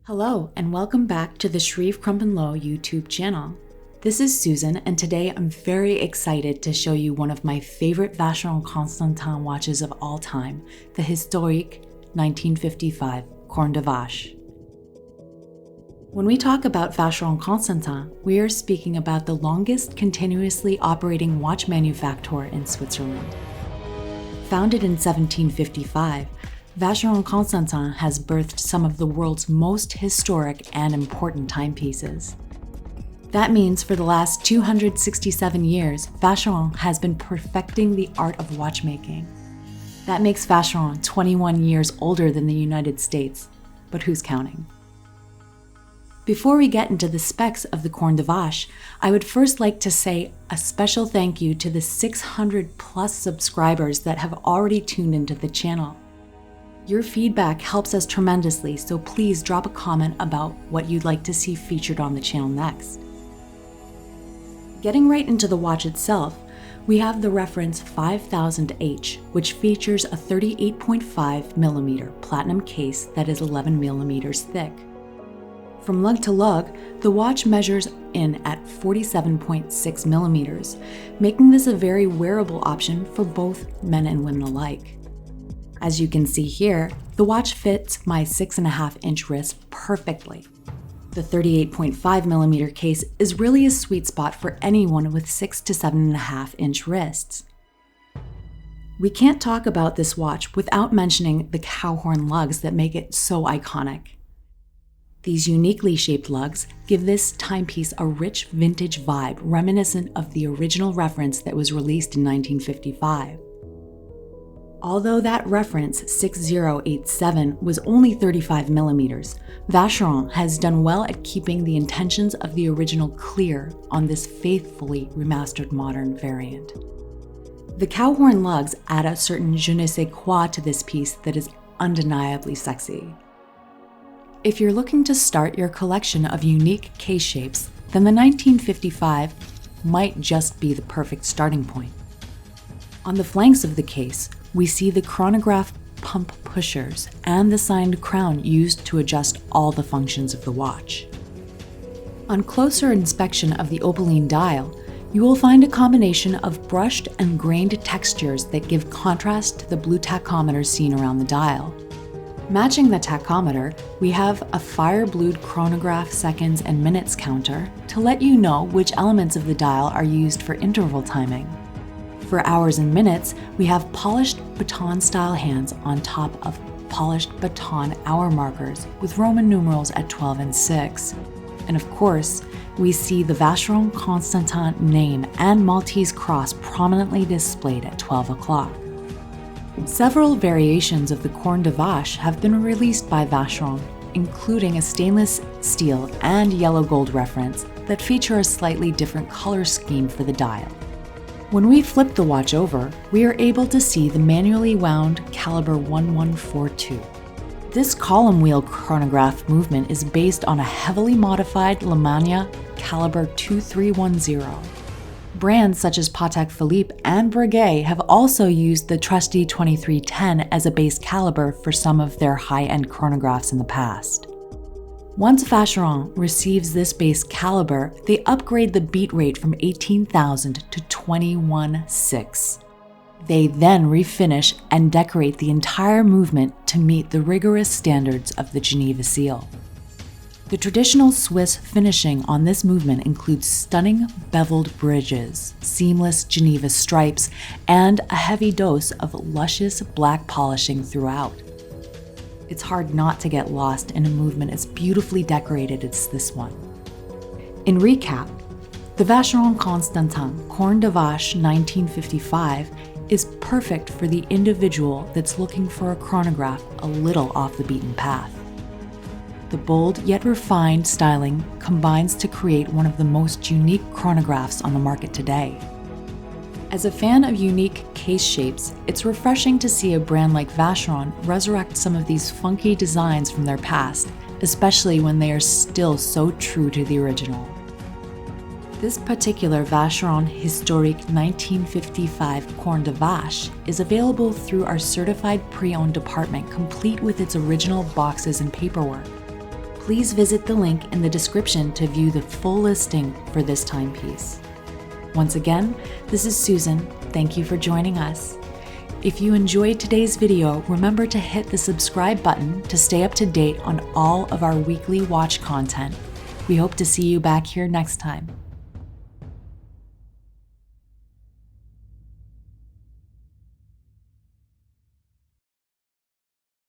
Hello, and welcome back to the Shreve Crump & Low YouTube channel. This is Susan, and today I'm very excited to show you one of my favorite Vacheron Constantin watches of all time, the Historiques 1955 Corne de Vache. When we talk about Vacheron Constantin, we are speaking about the longest continuously operating watch manufacturer in Switzerland. Founded in 1755, Vacheron Constantin has birthed some of the world's most historic and important timepieces. That means for the last 267 years, Vacheron has been perfecting the art of watchmaking. That makes Vacheron 21 years older than the United States, but who's counting? Before we get into the specs of the Corne de Vache, I would first like to say a special thank you to the 600 plus subscribers that have already tuned into the channel. Your feedback helps us tremendously, so please drop a comment about what you'd like to see featured on the channel next. Getting right into the watch itself, we have the reference 5000H, which features a 38.5mm platinum case that is 11mm thick. From lug to lug, the watch measures in at 47.6mm, making this a very wearable option for both men and women alike. As you can see here, the watch fits my 6.5-inch wrist perfectly. The 38.5mm case is really a sweet spot for anyone with 6 to 7.5-inch wrists. We can't talk about this watch without mentioning the cowhorn lugs that make it so iconic. These uniquely shaped lugs give this timepiece a rich vintage vibe reminiscent of the original reference that was released in 1955. Although that reference 6087 was only 35mm, Vacheron has done well at keeping the intentions of the original clear on this faithfully remastered modern variant. The cowhorn lugs add a certain je ne sais quoi to this piece that is undeniably sexy. If you're looking to start your collection of unique case shapes, then the 1955 might just be the perfect starting point. On the flanks of the case, we see the chronograph pump pushers and the signed crown used to adjust all the functions of the watch. On closer inspection of the opaline dial, you will find a combination of brushed and grained textures that give contrast to the blue tachometer seen around the dial. Matching the tachometer, we have a fire-blued chronograph seconds and minutes counter to let you know which elements of the dial are used for interval timing. For hours and minutes, we have polished Baton style hands on top of polished Baton hour markers with Roman numerals at 12 and 6. And of course, we see the Vacheron Constantin name and Maltese cross prominently displayed at 12 o'clock. Several variations of the Corne de Vache have been released by Vacheron, including a stainless steel and yellow gold reference that feature a slightly different color scheme for the dial. When we flip the watch over, we are able to see the manually wound caliber 1142. This column wheel chronograph movement is based on a heavily modified Lemania caliber 2310. Brands such as Patek Philippe and Breguet have also used the trusty 2310 as a base caliber for some of their high-end chronographs in the past. Once Vacheron receives this base caliber, they upgrade the beat rate from 18,000 to 21.6. They then refinish and decorate the entire movement to meet the rigorous standards of the Geneva seal. The traditional Swiss finishing on this movement includes stunning beveled bridges, seamless Geneva stripes, and a heavy dose of luscious black polishing throughout. It's hard not to get lost in a movement as beautifully decorated as this one. In recap, the Vacheron Constantin Corne de Vache 1955 is perfect for the individual that's looking for a chronograph a little off the beaten path. The bold yet refined styling combines to create one of the most unique chronographs on the market today. As a fan of unique case shapes, it's refreshing to see a brand like Vacheron resurrect some of these funky designs from their past, especially when they are still so true to the original. This particular Vacheron Historiques 1955 Corne de Vache is available through our certified pre-owned department, complete with its original boxes and paperwork. please visit the link in the description to view the full listing for this timepiece. Once again, this is Susan. Thank you for joining us. If you enjoyed today's video, remember to hit the subscribe button to stay up to date on all of our weekly watch content. We hope to see you back here next time.